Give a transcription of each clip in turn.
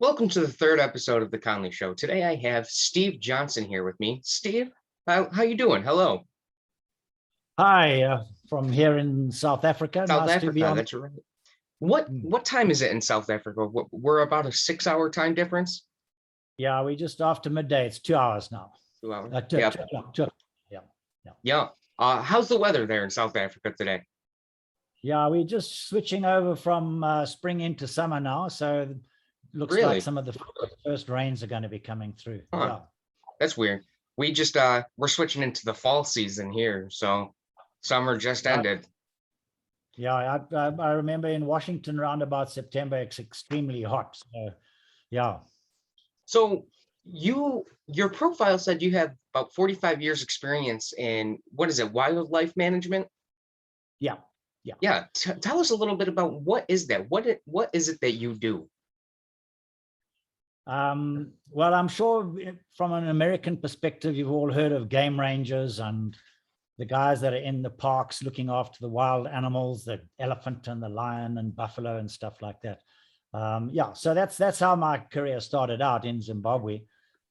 Welcome to the third episode of the Conley Show. Today I have Steve Johnson here with me. Steve, how you doing? Hello. Hi, from here in South Africa. South Nice to be Africa, on. that's right. What time is it in South Africa? We're about a 6 hour time difference? Yeah, we're just after midday. It's 2 hours now. 2 hours. Yeah, yeah, yeah. Yeah. How's the weather there in South Africa today? Yeah, we're just switching over from spring into summer now. So it looks Really? like some of the first rains are going to be coming through. Huh. Yeah. That's weird. We're switching into the fall season here, so summer just ended. Yeah, I remember in Washington around about September, it's extremely hot. So yeah. So your profile said you have about 45 years experience in, what is it, wildlife management? Yeah. Yeah. Tell us a little bit about what is that? What is it that you do? Well, I'm sure from an American perspective, you've all heard of game rangers and the guys that are in the parks looking after the wild animals, the elephant and the lion and buffalo and stuff like that. Yeah, so that's how my career started out in Zimbabwe,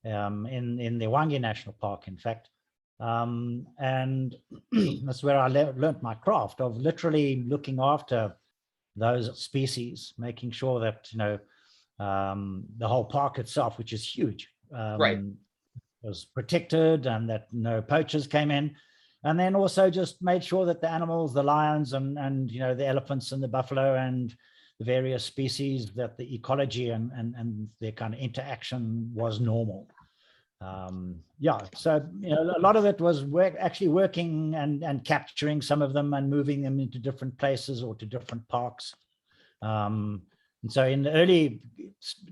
in the Wangi National Park, in fact. And that's where I learned my craft of literally looking after those species, making sure that, the whole park itself, which is huge, Right. was protected and that no poachers came in. And then also just made sure that the animals, the lions and the elephants and the buffalo and the various species, that the ecology and their kind of interaction was normal. Yeah, so a lot of it was actually working and capturing some of them and moving them into different places or to different parks. And so in the early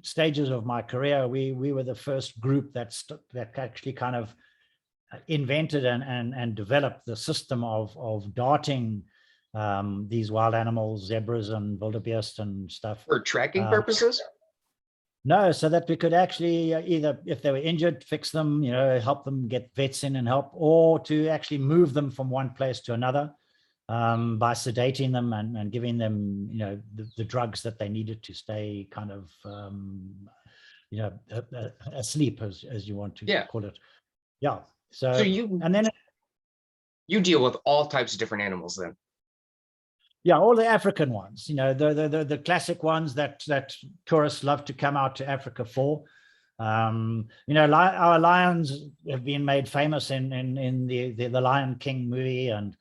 stages of my career, we were the first group that actually kind of invented and developed the system of darting these wild animals, zebras and wildebeest and stuff. For tracking purposes? No, so that we could actually either, if they were injured, fix them, help them get vets in and help, or to actually move them from one place to another by sedating them and giving them, the drugs that they needed to stay kind of, asleep, as you want to call it. Yeah. So you deal with all types of different animals then? Yeah, all the African ones, the classic ones that tourists love to come out to Africa for. Our lions have been made famous in the Lion King movie and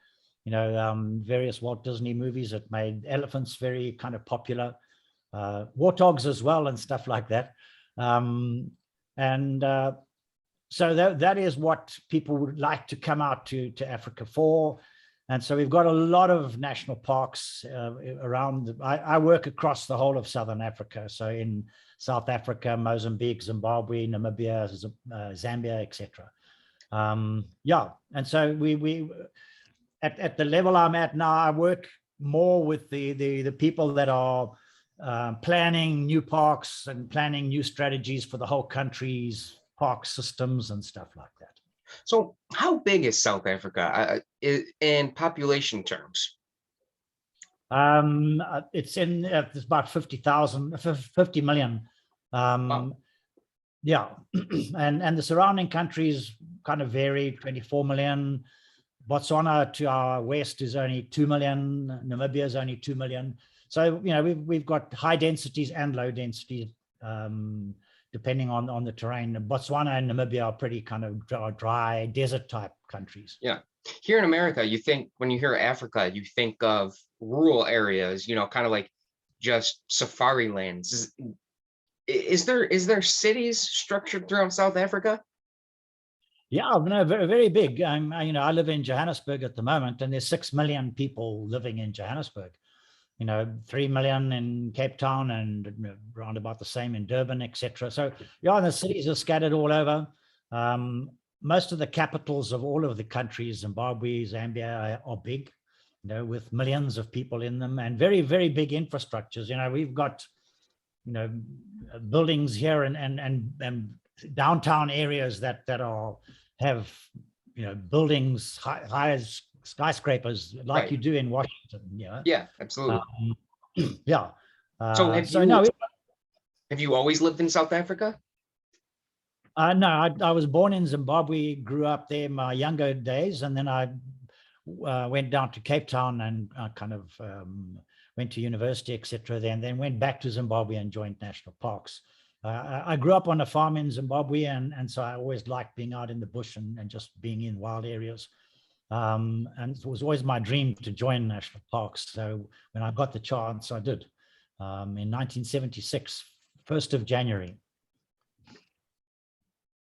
various Walt Disney movies that made elephants very kind of popular, warthogs as well and stuff like that. So that is what people would like to come out to Africa for. And so we've got a lot of national parks around. I work across the whole of Southern Africa. So in South Africa, Mozambique, Zimbabwe, Namibia, Zambia, etc. Yeah, and so we at the level I'm at now, I work more with the people that are planning new parks and planning new strategies for the whole country's park systems and stuff like that. So how big is South Africa in population terms? It's about 50 million. Wow. Yeah, and the surrounding countries kind of vary. 24 million. Botswana to our west is only 2 million. Namibia is only 2 million. So we've got high densities and low density. Depending on the terrain. Botswana and Namibia are pretty kind of dry desert type countries. Yeah. Here in America, when you hear Africa, you think of rural areas, kind of like just safari lands. Is there cities structured throughout South Africa? Yeah, no, very, very big. I live in Johannesburg at the moment, and there's 6 million people living in Johannesburg. 3 million in Cape Town and around about the same in Durban, etc. So yeah, the cities are scattered all over. Most of the capitals of all of the countries, Zimbabwe, Zambia, are big, with millions of people in them and very, very big infrastructures. We've got, buildings here and downtown areas that have buildings high as skyscrapers like Right. you do in Washington. Yeah, absolutely. Yeah. So Have you always lived in South Africa? No, I was born in Zimbabwe, grew up there my younger days, and then I went down to Cape Town and kind of went to university, etc. Then went back to Zimbabwe and joined national parks. I grew up on a farm in Zimbabwe, and so I always liked being out in the bush and just being in wild areas. And it was always my dream to join national parks. So when I got the chance, I did. In 1976, 1st of January.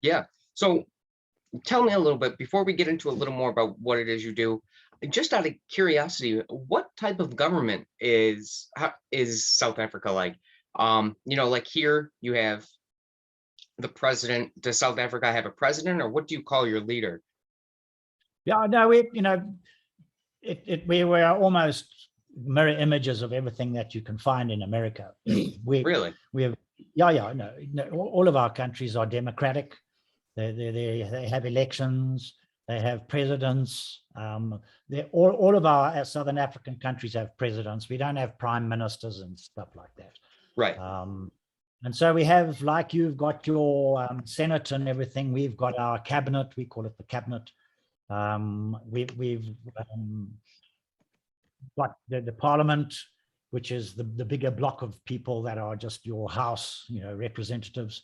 Yeah. So tell me a little bit before we get into a little more about what it is you do. Just out of curiosity, what type of government is South Africa like? Like here you have the president. Does South Africa have a president, or what do you call your leader? Yeah, no, we were almost mirror images of everything that you can find in America. Really? We have, yeah, no, all of our countries are democratic. They have elections. They have presidents. All of our Southern African countries have presidents. We don't have prime ministers and stuff like that. Right. And so we have, like you've got your Senate and everything. We've got our cabinet. We call it the cabinet. We've got the parliament, which is the bigger block of people that are just your house, representatives.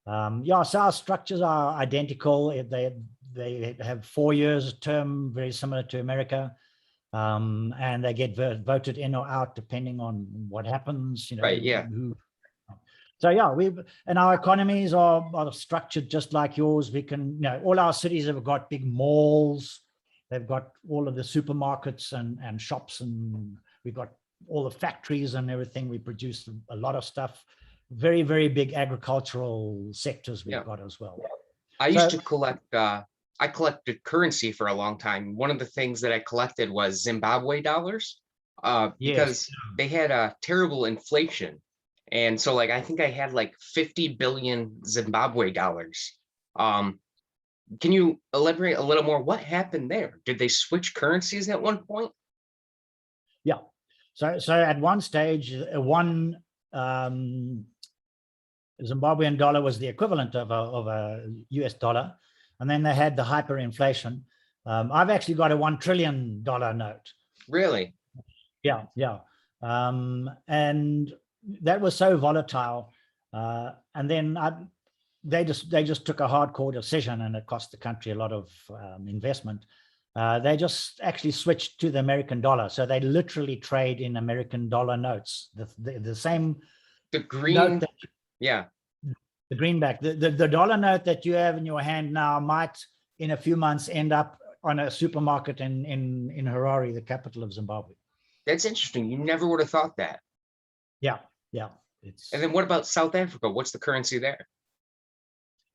So our structures are identical. They have 4 years term, very similar to America, and they get voted in or out depending on what happens. Right. Yeah. So yeah, and our economies are structured just like yours. We can, all our cities have got big malls. They've got all of the supermarkets and shops, and we've got all the factories and everything. We produce a lot of stuff. Very, very big agricultural sectors we've got as well. I used to collect, I collected currency for a long time. One of the things that I collected was Zimbabwe dollars, because they had a terrible inflation. And so I think I had 50 billion Zimbabwe dollars. Can you elaborate a little more? What happened there? Did they switch currencies at one point? Yeah. So at one stage, one Zimbabwean dollar was the equivalent of a US dollar. And then they had the hyperinflation. I've actually got a $1 trillion note. Really? Yeah. And that was so volatile. And then they just took a hardcore decision, and it cost the country a lot of investment. They just actually switched to the American dollar. So they literally trade in American dollar notes. The same. The green. The greenback. The dollar note that you have in your hand now might, in a few months, end up on a supermarket in Harare, the capital of Zimbabwe. That's interesting. You never would have thought that. Yeah. And then what about South Africa? What's the currency there?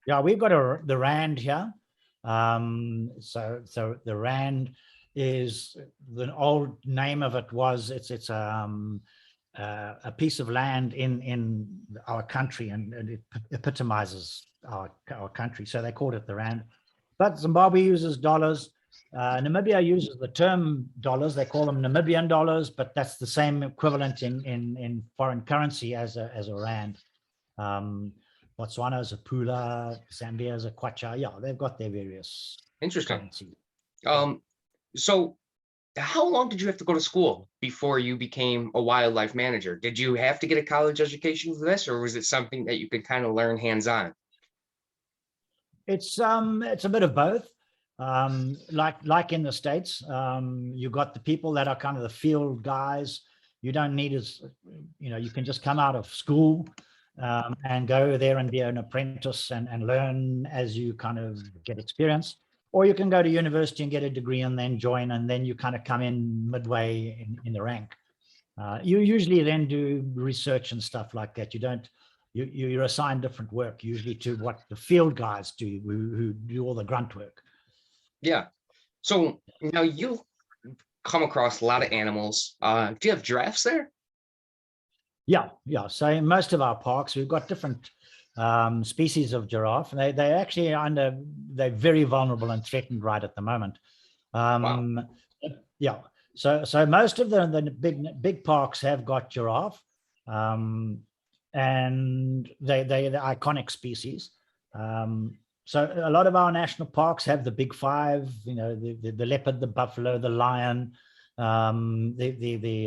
Yeah, we've got the rand here. So the rand is, the old name of it was, it's a piece of land in our country, and it epitomizes our country. So they called it the rand. But Zimbabwe uses dollars. Namibia uses the term dollars. They call them Namibian dollars, but that's the same equivalent in foreign currency as a rand. Botswana is a pula, Zambia is a kwacha. Yeah, they've got their various currencies. So how long did you have to go to school before you became a wildlife manager? Did you have to get a college education for this, or was it something that you could kind of learn hands-on? It's a bit of both. Like in the States, you got the people that are kind of the field guys. You don't need you can just come out of school and go there and be an apprentice and learn as you kind of get experience. Or you can go to university and get a degree and then join, and then you kind of come in midway in the rank. You usually then do research and stuff like that. You're assigned different work, usually to what the field guys do, who do all the grunt work. Yeah. So now you've come across a lot of animals. Do you have giraffes there? Yeah. So in most of our parks, we've got different species of giraffe. They actually they're very vulnerable and threatened right at the moment. Wow. Yeah. So most of the big parks have got giraffe. and they're the iconic species. So a lot of our national parks have the big five, you know, the leopard, the buffalo, the lion, the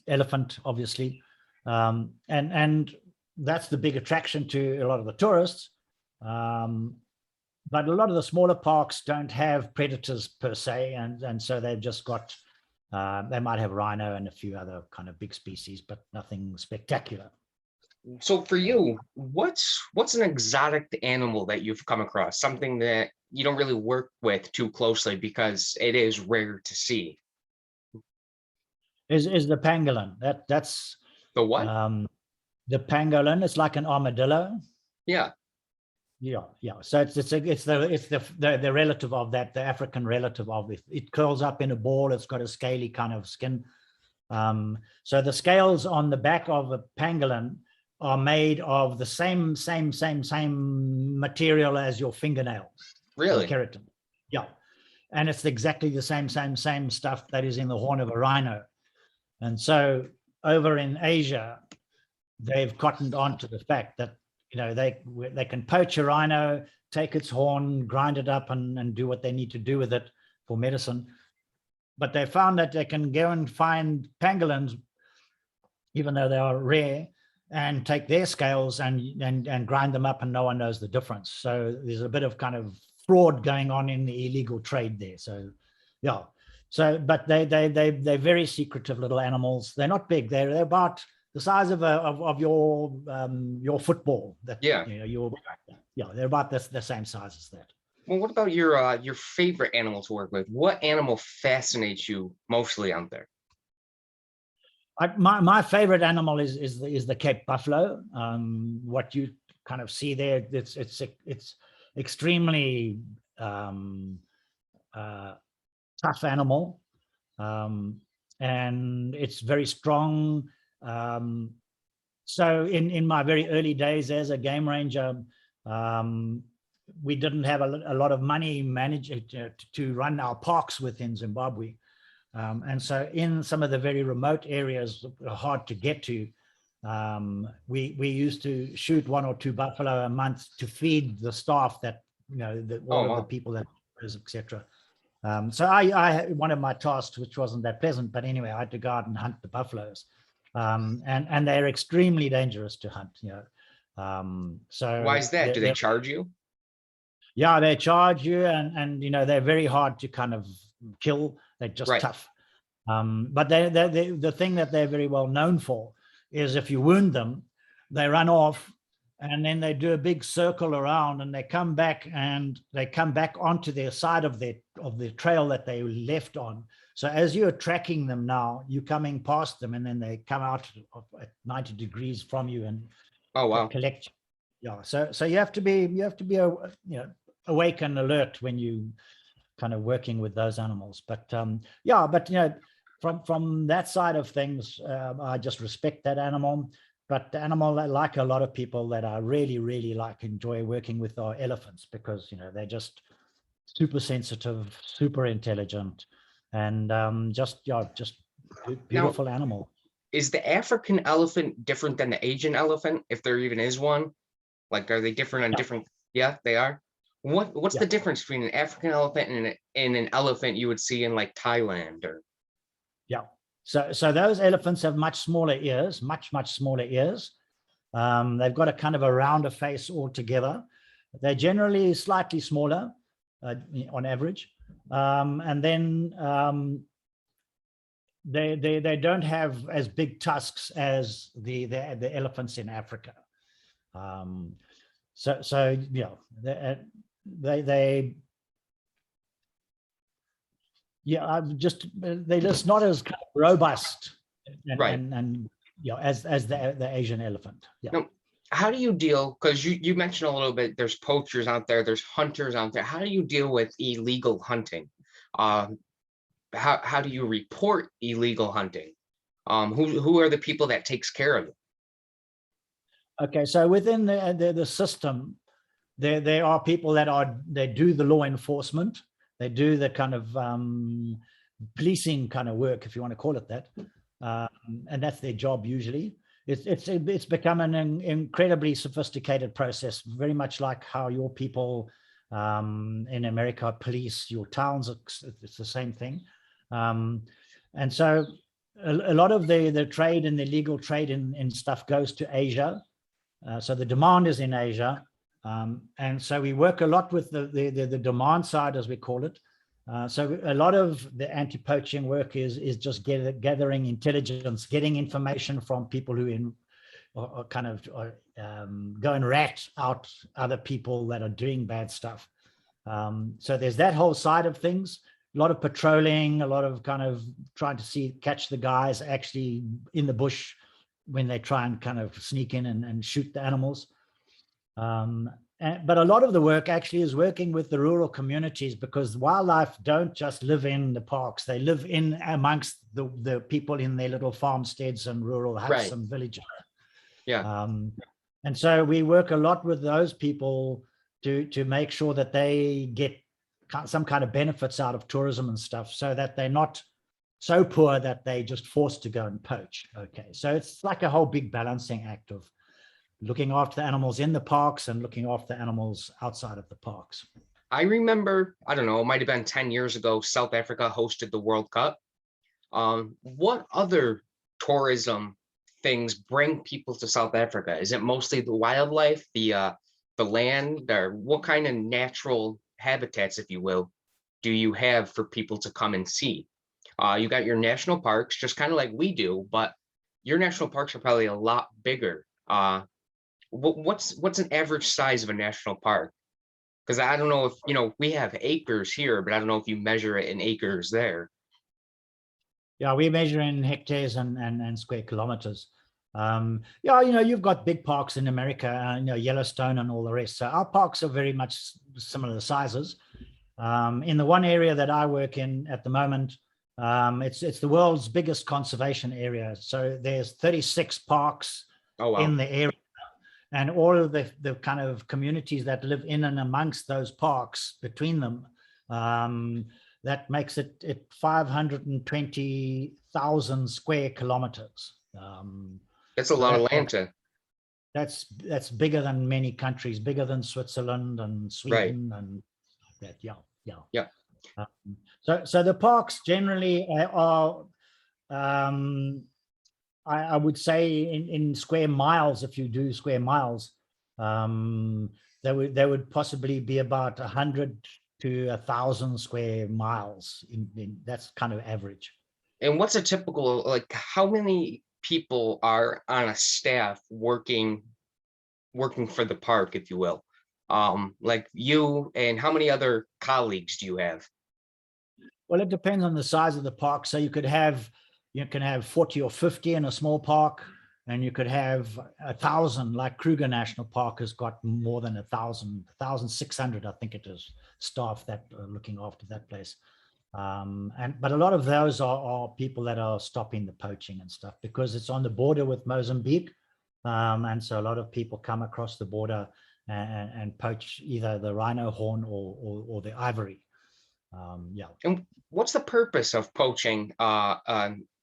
elephant, obviously. And that's the big attraction to a lot of the tourists. But a lot of the smaller parks don't have predators per se. And so they've just got, they might have rhino and a few other kind of big species, but nothing spectacular. So for you, what's an exotic animal that you've come across? Something that you don't really work with too closely because it is rare to see. Is the pangolin. That's The what? the pangolin. It's like an armadillo. Yeah. Yeah. So it's the relative of that, the African relative of it. It curls up in a ball. It's got a scaly kind of skin. So the scales on the back of a pangolin are made of the same material as your fingernail. Really? Keratin. Yeah. And it's exactly the same stuff that is in the horn of a rhino. And so over in Asia, they've cottoned on to the fact that, you know, they can poach a rhino, take its horn, grind it up and do what they need to do with it for medicine. But they found that they can go and find pangolins, even though they are rare, and take their scales and grind them up, and no one knows the difference. So there's a bit of kind of fraud going on in the illegal trade there. So yeah. So, but they're very secretive little animals. They're not big. They're about the size of your football. That, Yeah. You know, they're about the same size as that. Well, what about your favorite animal to work with? What animal fascinates you mostly out there? My favorite animal is the Cape buffalo. What you kind of see there, it's extremely tough animal, and it's very strong. So in my very early days as a game ranger, we didn't have a lot of money to run our parks within Zimbabwe. And so in some of the very remote areas hard to get to, we used to shoot 1 or 2 buffalo a month to feed the staff that, you know, all of the people that, etc. So I one of my tasks, which wasn't that pleasant, but anyway, I had to go out and hunt the buffaloes, and they're extremely dangerous to hunt. You know, so Why is that? Do they charge you? Yeah, they charge you, and you know, they're very hard to kind of kill. They're just tough. But the thing that they're very well known for is if you wound them, they run off, and then they do a big circle around, and they come back onto their side of the trail that they left on. So as you're tracking them now, you're coming past them, and then they come out at 90 degrees from you and collect you. Yeah. So you have to be awake and alert when you kind of working with those animals. But yeah, but you know, from that side of things, I just respect that animal. But the animal that, like a lot of people, that I really enjoy working with are elephants, because, you know, they're just super sensitive, super intelligent, and just beautiful animal. Is the African elephant different than the Asian elephant, if there even is one? Like, are they different on different? Yeah, they are. What's the difference between an African elephant and an elephant you would see in like Thailand or? Yeah. So those elephants have much smaller ears, much smaller ears. They've got a kind of a rounder face altogether. They're generally slightly smaller on average. And then they don't have as big tusks as the elephants in Africa. So yeah, they're just not as kind of robust and you know, as the Asian elephant. Yeah. Now, how do you deal, because you mentioned a little bit, there's poachers out there, there's hunters out there. How do you deal with illegal hunting? How do you report illegal hunting? Who are the people that takes care of it? Okay, so within the system, there are people they do the law enforcement. They do the kind of policing kind of work, if you want to call it that. And that's their job usually. it's become an incredibly sophisticated process, very much like how your people in America police your towns. It's the same thing. And so a lot of the trade and the legal trade in stuff goes to Asia. So the demand is in Asia. And so we work a lot with the demand side, as we call it. So a lot of the anti-poaching work is just gathering intelligence, getting information from people who are kind of go and rat out other people that are doing bad stuff. So there's that whole side of things. A lot of patrolling, a lot of kind of trying to catch the guys actually in the bush when they try and kind of sneak in and shoot the animals. But a lot of the work actually is working with the rural communities, because wildlife don't just live in the parks. They live in amongst the people in their little farmsteads and rural huts and villages. Yeah. And so we work a lot with those people to make sure that they get some kind of benefits out of tourism and stuff, so that they're not so poor that they just forced to go and poach. Okay, so it's like a whole big balancing act of looking after the animals in the parks and looking after the animals outside of the parks. I remember, I don't know, it might have been 10 years ago, South Africa hosted the World Cup. What other tourism things bring people to South Africa? Is it mostly the wildlife, the land, or what kind of natural habitats, if you will, do you have for people to come and see? You got your national parks, just kind of like we do, but your national parks are probably a lot bigger. What's an average size of a national park? Because I don't know if, we have acres here, but I don't know if you measure it in acres there. Yeah, we measure in hectares and square kilometers. Yeah, you've got big parks in America, Yellowstone and all the rest. So our parks are very much similar sizes. In the one area that I work in at the moment, it's the world's biggest conservation area. So there's 36 parks in the area. And all of the kind of communities that live in and amongst those parks between them, that makes it 520,000 square kilometers. That's a lot of land to. That's bigger than many countries, bigger than Switzerland and Sweden and that. Yeah. So the parks generally are. I would say in square miles, if you do square miles, there would possibly be about 100 to 1,000 square miles. That's kind of average. And what's a typical, like, how many people are on a staff working for the park, if you will? Like you, and how many other colleagues do you have? Well, it depends on the size of the park. So you can have 40 or 50 in a small park, and you could have 1,000, like Kruger National Park has got more than 1,600, I think it is, staff that are looking after that place. But a lot of those are people that are stopping the poaching and stuff, because it's on the border with Mozambique. And so a lot of people come across the border and poach either the rhino horn or the ivory. Yeah. And what's the purpose of poaching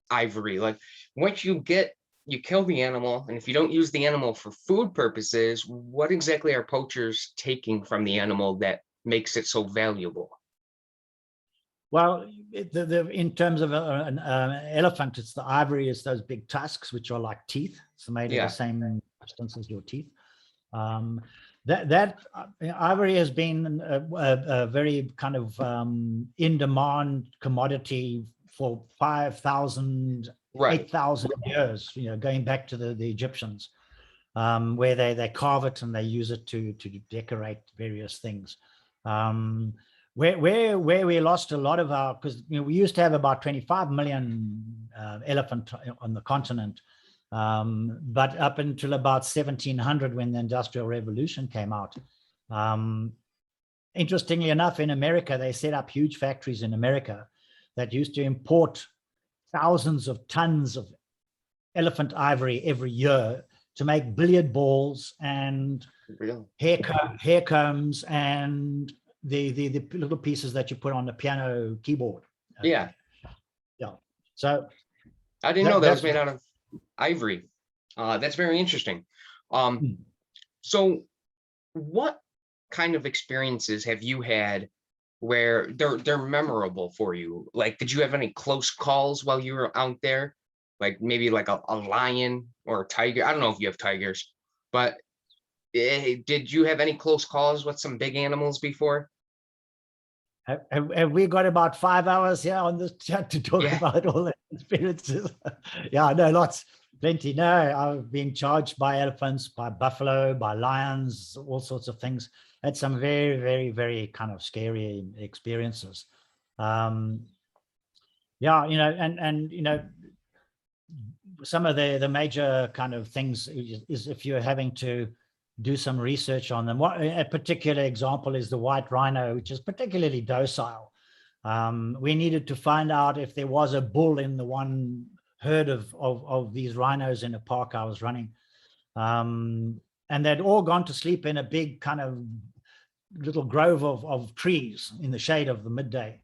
ivory? Like, once you kill the animal, and if you don't use the animal for food purposes, what exactly are poachers taking from the animal that makes it so valuable? Well, in terms of an elephant, it's the ivory, is those big tusks, which are like teeth. It's made of the same substance as your teeth. That ivory has been a very kind of in-demand commodity for 5,000, 8,000 years, going back to the Egyptians, where they carve it and they use it to decorate various things. Where we lost a lot of our, because we used to have about 25 million elephant on the continent, but up until about 1700, when the Industrial Revolution came out. Interestingly enough, in America, they set up huge factories in America that used to import thousands of tons of elephant ivory every year to make billiard balls and hair combs and the little pieces that you put on the piano keyboard. Yeah. So I didn't know that was made out of ivory. That's very interesting. Um, Mm. so what kind of experiences have you had where they're memorable for you? Like, did you have any close calls while you were out there? Like maybe like a lion or a tiger? I don't know if you have tigers, but did you have any close calls with some big animals before? Have we got about 5 hours here on this chat to talk Yeah. about all the experiences? Yeah, no, lots, plenty. No, I've been charged by elephants, by buffalo, by lions, all sorts of things. Had some very, very, very kind of scary experiences. Um, yeah, and some of the major kind of things is if you're having to do some research on them. What a particular example is the white rhino, which is particularly docile. We needed to find out if there was a bull in the one herd of these rhinos in a park I was running. And they'd all gone to sleep in a big kind of little grove of trees in the shade of the midday.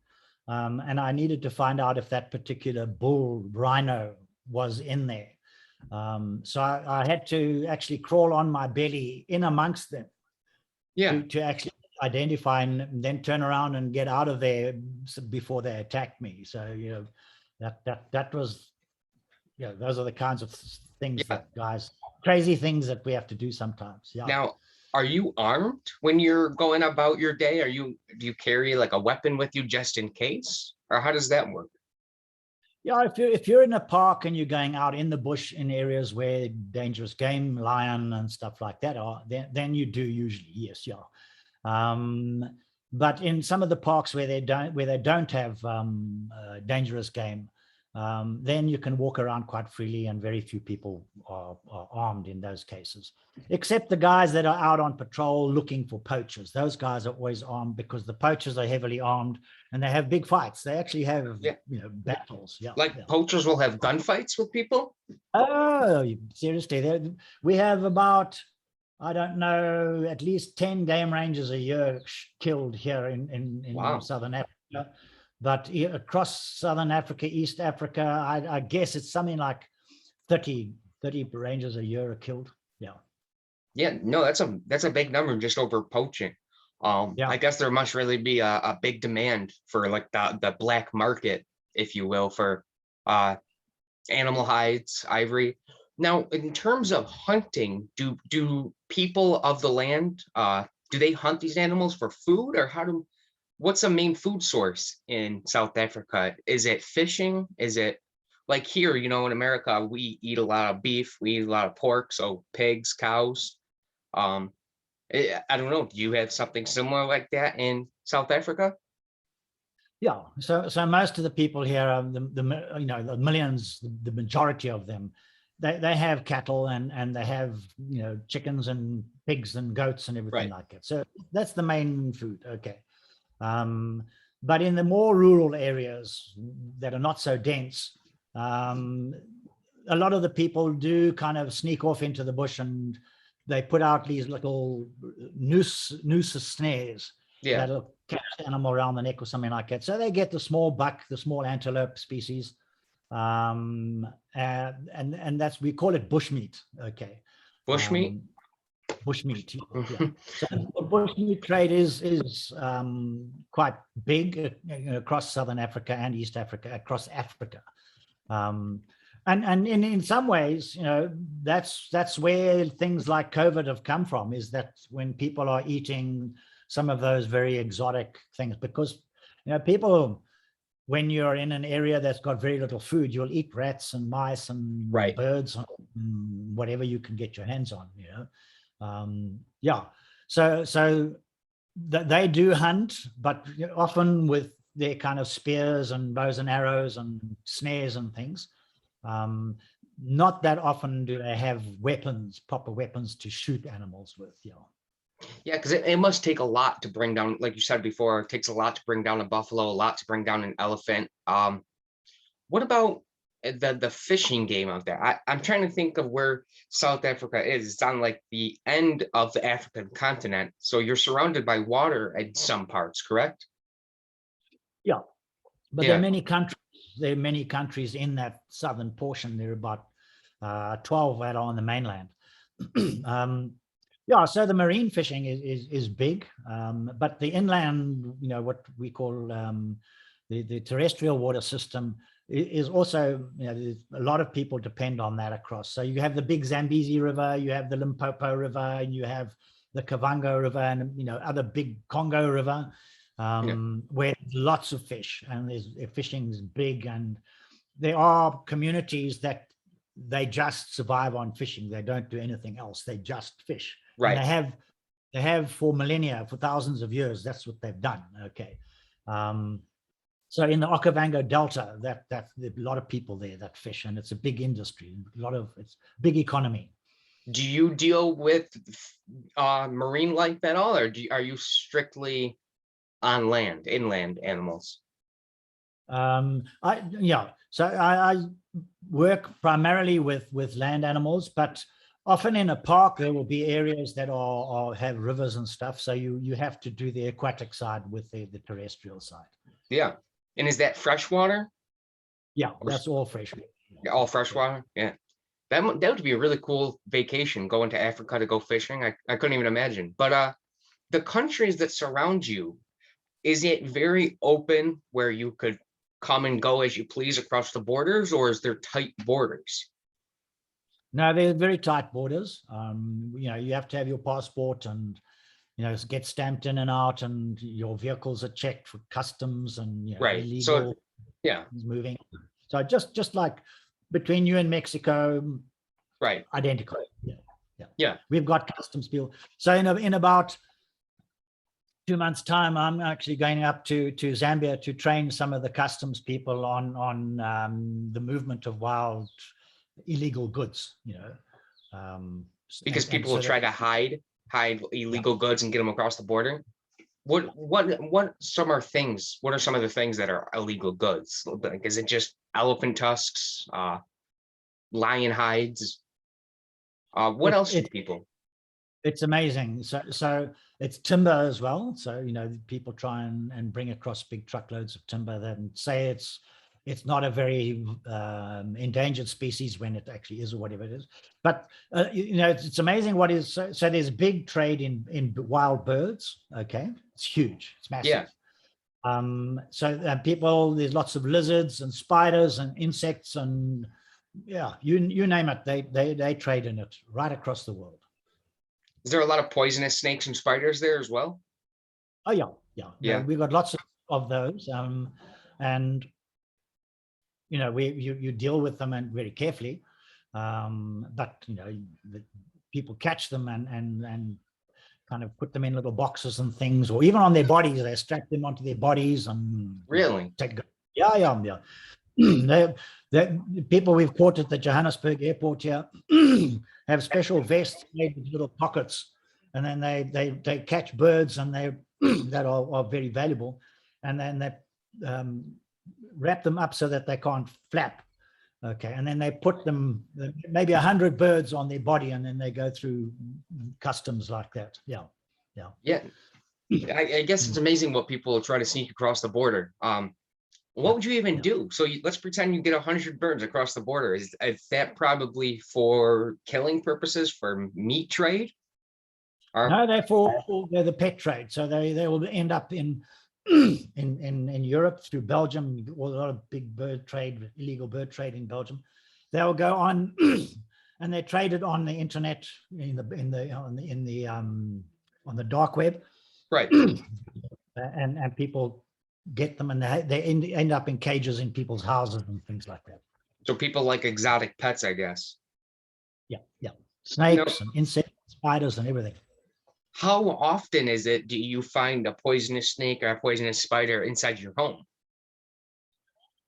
And I needed to find out if that particular bull rhino was in there. So I had to actually crawl on my belly in amongst them Yeah. to actually identify and then turn around and get out of there before they attacked me. So, that was, those are the kinds of things Yeah. that crazy things that we have to do sometimes. Yeah. Now, are you armed when you're going about your day? Do you carry like a weapon with you just in case? Or how does that work? Yeah, if you're in a park and you're going out in the bush in areas where dangerous game, lion and stuff like that are, then you do usually, yes, yeah. But in some of the parks where they don't have dangerous game, then you can walk around quite freely, and very few people are armed in those cases, except the guys that are out on patrol looking for poachers. Those guys are always armed because the poachers are heavily armed and they have big fights. They actually have, Yeah. battles. Yeah, Like yeah. poachers will have gunfights with people? Oh, seriously, we have about, I don't know, at least 10 game rangers a year killed here in Wow. Southern Africa. But across Southern Africa, East Africa, I guess it's something like 30 rangers a year are killed. Yeah. Yeah, no, that's a big number just over poaching. Yeah. I guess there must really be a big demand for like the black market, if you will, for uh animal hides, ivory. Now, in terms of hunting, do people of the land do they hunt these animals for food, or what's the main food source in South Africa? Is it fishing? Is it like here, in America, we eat a lot of beef, we eat a lot of pork, so pigs, cows. Um, I don't know. Do you have something similar like that in South Africa? Yeah. So most of the people here, the millions, the majority of them, they have cattle and they have, chickens and pigs and goats and everything Right. like that. So that's the main food. Okay. Um, but in the more rural areas that are not so dense, a lot of the people do kind of sneak off into the bush, and they put out these little noose snares Yeah. that'll catch the animal around the neck or something like that. So they get the small buck, the small antelope species, and that's, we call it bushmeat. Okay. Bushmeat. um, Bushmeat. Yeah. So the bushmeat trade is quite big across Southern Africa and East Africa, across Africa. Um, and in some ways, that's where things like COVID have come from, is that when people are eating some of those very exotic things, because, people, when you're in an area that's got very little food, you'll eat rats and mice and Right. birds, whatever you can get your hands on, yeah. So they do hunt, but often with their kind of spears and bows and arrows and snares and things. Not that often do they have weapons, proper weapons to shoot animals with. Yeah. Yeah, because it must take a lot to bring down, like you said before, it takes a lot to bring down a buffalo, a lot to bring down an elephant. What about the fishing game out there? I'm trying to think of where South Africa is. It's on like the end of the African continent, so you're surrounded by water in some parts, correct? Yeah. But there are Yeah. many countries. There are many countries in that southern portion. There are about 12 that are on the mainland. Yeah, so the marine fishing is big, but the inland, what we call the terrestrial water system is also, there's a lot of people depend on that across. So you have the big Zambezi River, you have the Limpopo River, and you have the Kavango River, and other big Congo River, where there's lots of fish, and fishing is big, and there are communities that they just survive on fishing. They don't do anything else. They just fish. Right. And they have for millennia, for thousands of years. That's what they've done. Okay. So in the Okavango Delta, there's a lot of people there that fish, and it's a big industry. It's big economy. Do you deal with marine life at all, or are you strictly on land, inland animals? So I work primarily with land animals, but often in a park there will be areas that have rivers and stuff. So you have to do the aquatic side with the terrestrial side. Yeah. And is that freshwater? Yeah, that's all freshwater. All freshwater? Yeah. That would be a really cool vacation, going to Africa to go fishing. I couldn't even imagine. But the countries that surround you, is it very open where you could come and go as you please across the borders, or is there tight borders? No, they're very tight borders. You have to have your passport and get stamped in and out, and your vehicles are checked for customs and right. illegal. So yeah, moving. So just like between you and Mexico, right? Identical. Yeah. We've got customs people. So in about 2 months' time, I'm actually going up to Zambia to train some of the customs people on the movement of wild illegal goods. Because people will try to hide illegal goods and get them across the border. What some are things? What are some of the things that are illegal goods? Like, is it just elephant tusks, lion hides? What else do people? It's amazing. So it's timber as well. So people try and bring across big truckloads of timber, then say it's not a very endangered species when it actually is, or whatever it is. But it's amazing what is. So there's big trade in wild birds. Okay, it's huge. It's massive. Yeah. So people, there's lots of lizards and spiders and insects, and you name it. They trade in it right across the world. Is there a lot of poisonous snakes and spiders there as well? Oh yeah. We've got lots of those, and you deal with them and very carefully, but the people catch them and kind of put them in little boxes and things, or even on their bodies. They strap them onto their bodies and really yeah. The people we've caught at the Johannesburg airport here have special vests made with little pockets, and then they catch birds, and they that are very valuable, and then they wrap them up so that they can't flap. Okay, and then they put them maybe 100 birds on their body, and then they go through customs like that. Yeah. I guess it's amazing what people try to sneak across the border. What would you even do? So let's pretend you get 100 birds across the border. Is that probably for killing purposes, for meat trade? No, they're the pet trade. So they will end up in Europe through Belgium. A lot of big bird trade, illegal bird trade in Belgium. They'll go on and they're traded on the internet, on the dark web. Right. and people get them, and they end up in cages in people's houses and things like that. So people like exotic pets, I guess. Yeah. Snakes and insects, spiders and everything. How often do you find a poisonous snake or a poisonous spider inside your home?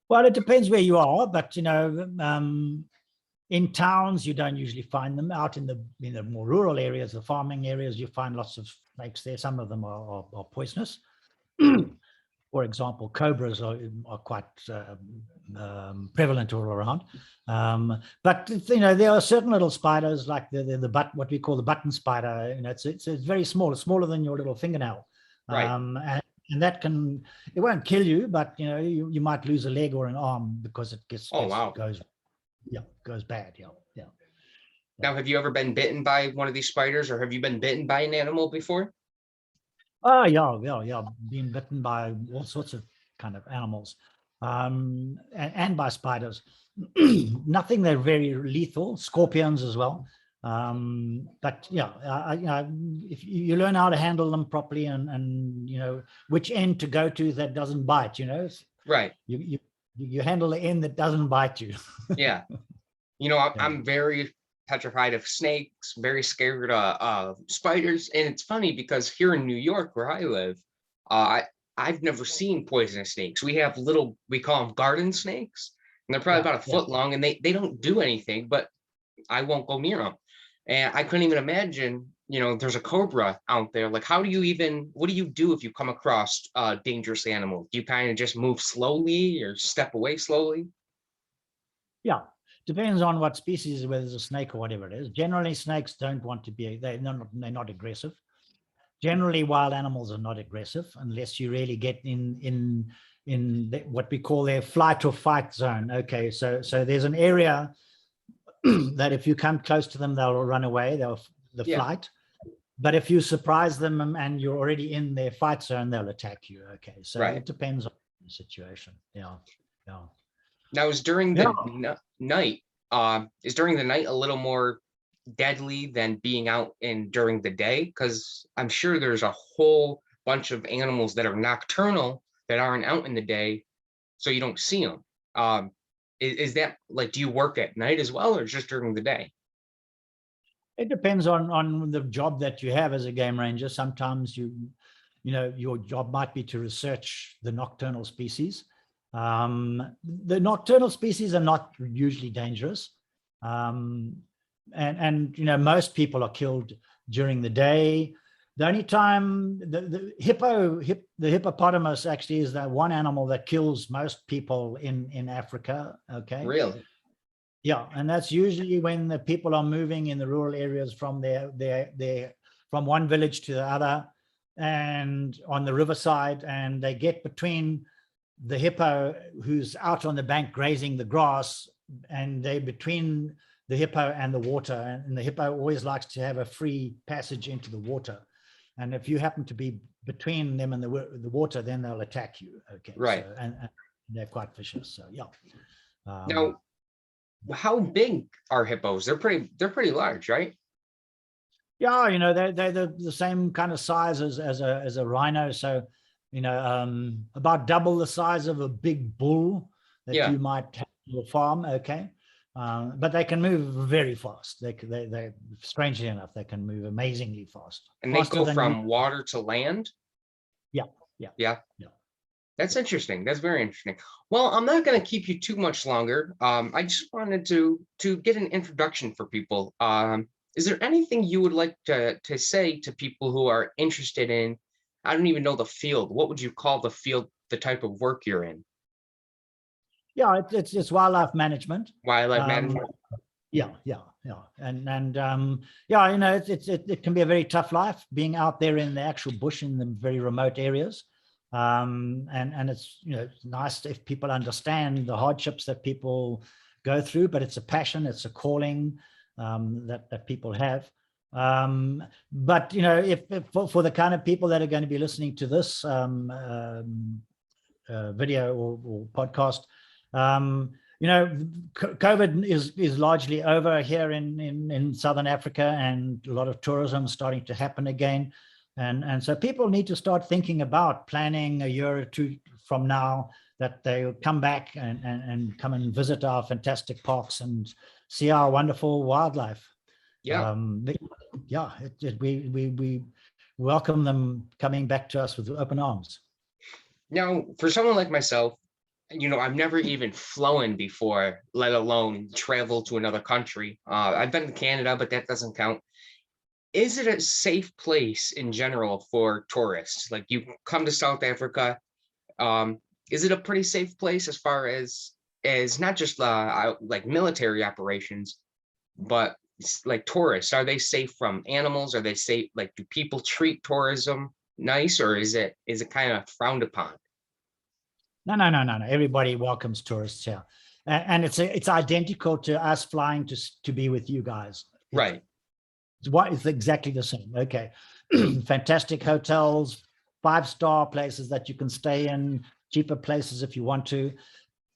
Well, it depends where you are, but in towns you don't usually find them. Out in the more rural areas, the farming areas, you find lots of snakes there. Some of them are poisonous. For example, cobras are quite prevalent all around. But there are certain little spiders, like what we call the button spider. It's very small. It's smaller than your little fingernail. Right. And that it won't kill you, but you might lose a leg or an arm because it goes bad. Yeah. Now, have you ever been bitten by one of these spiders, or have you been bitten by an animal before? Oh, yeah. Been bitten by all sorts of kind of animals, and by spiders. Nothing they're very lethal. Scorpions as well. But yeah, if you learn how to handle them properly, and which end to go to that doesn't bite, Right. you handle the end that doesn't bite you. Yeah. I'm very petrified of snakes, very scared of spiders. And it's funny because here in New York, where I live, I've never seen poisonous snakes. We have we call them garden snakes, and they're probably about a foot long, and they don't do anything, but I won't go near them. And I couldn't even imagine, there's a cobra out there. Like, what do you do if you come across a dangerous animal? Do you kind of just move slowly or step away slowly? Yeah, depends on what species, whether it's a snake or whatever it is. Generally, snakes don't want to be, they're not aggressive. Generally, wild animals are not aggressive unless you really get in what we call their flight or fight zone. Okay, so there's an area that if you come close to them, they'll run away, the flight. But if you surprise them and you're already in their fight zone, they'll attack you. Okay, so it depends on the situation. Yeah. Now, is during the night, is during the night a little more deadly than being out during the day? Because I'm sure there's a whole bunch of animals that are nocturnal that aren't out in the day, so you don't see them. Is that like, do you work at night as well, or just during the day? It depends on the job that you have as a game ranger. Sometimes your job might be to research the nocturnal species. The nocturnal species are not usually dangerous. And most people are killed during the day. The only time the hippopotamus actually is that one animal that kills most people in Africa. Okay. Really? Yeah, and that's usually when the people are moving in the rural areas from from one village to the other, and on the riverside, and they get between the hippo who's out on the bank grazing the grass, and they between the hippo and the water, and the hippo always likes to have a free passage into the water, and if you happen to be between them and the water, then they'll attack you. Okay, right. So, and they're quite vicious. So yeah. Now, how big are hippos? They're pretty large, right? Yeah, they're the same kind of size as a rhino. So, about double the size of a big bull that you might have in your farm. Okay. But they can move very fast. They strangely enough, they can move amazingly fast. And they go from water to land? Yeah. That's interesting. That's very interesting. Well, I'm not going to keep you too much longer. I just wanted to get an introduction for people. Is there anything you would like to say to people who are interested in, I don't even know the field. What would you call the field, the type of work you're in? Yeah, it's wildlife management. Wildlife management. Yeah. And it can be a very tough life being out there in the actual bush in the very remote areas. And it's it's nice if people understand the hardships that people go through, but it's a passion, it's a calling that people have. But if for the kind of people that are going to be listening to this video or podcast, COVID is largely over here in Southern Africa, and a lot of tourism starting to happen again. And so people need to start thinking about planning a year or two from now that they'll come back and come and visit our fantastic parks and see our wonderful wildlife. Yeah. We welcome them coming back to us with open arms. Now, for someone like myself, I've never even flown before, let alone travel to another country. I've been to Canada, but that doesn't count. Is it a safe place in general for tourists? Like, you come to South Africa, is it a pretty safe place as far as not just like military operations, but like tourists? Are they safe from animals? Are they safe? Like, do people treat tourism nice, or is it kind of frowned upon? No. Everybody welcomes tourists here, and it's identical to us flying to be with you guys. Right. It's exactly the same. Okay. Fantastic hotels, 5-star places that you can stay in, cheaper places if you want to.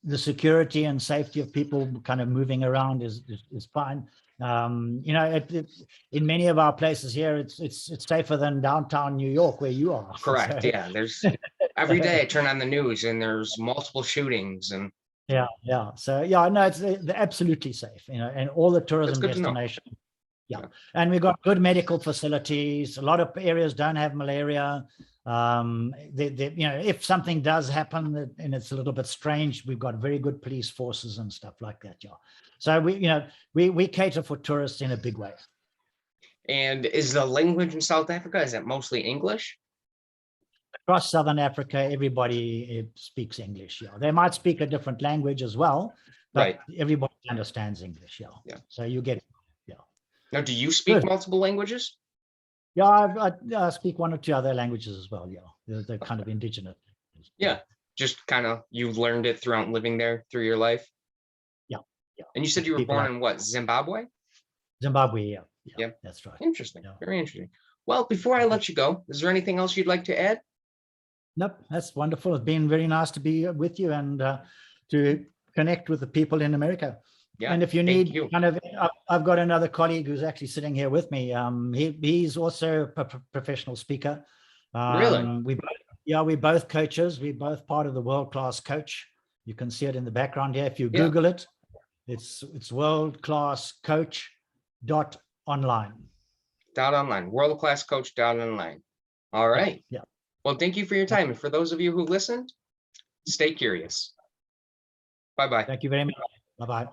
The security and safety of people kind of moving around is fine. You know, in many of our places here, it's safer than downtown New York where you are. Correct. So, Yeah. There's every day I turn on the news and there's multiple shootings, and yeah. So yeah, no, they're absolutely safe. You know, and all the that's tourism good to know. destinations. Yeah. Yeah. And we've got good medical facilities. A lot of areas don't have malaria. You know, if something does happen and it's a little bit strange, we've got very good police forces and stuff like that. Yeah. So we cater for tourists in a big way. And is the language in South Africa, is it mostly English? Across Southern Africa, everybody speaks English. Yeah. They might speak a different language as well, but Right. everybody understands English. Yeah. Yeah. So you get it. Now, do you speak Good. multiple languages? Yeah, I speak 1 or 2 other languages as well. Yeah, they're kind of indigenous. Yeah. Just kind of, you've learned it throughout living there through your life. Yeah. And you said you were People born like in what, Zimbabwe? Zimbabwe. Yeah. Yeah. That's right. Interesting. Yeah. Very interesting. Well, before I let you go, is there anything else you'd like to add? Nope, that's wonderful. It's been very nice to be with you and to connect with the people in America. Yeah. And if you thank need you. kind of, I've got another colleague who's actually sitting here with me. He's also a professional speaker. Really? We're both coaches. We're both part of the World Class Coach. You can see it in the background here. If you Yeah. Google it, it's worldclasscoach.online. .online, worldclasscoach.online. All right. Yeah. Well, thank you for your time. And for those of you who listened, stay curious. Bye-bye. Thank you very much. Bye-bye.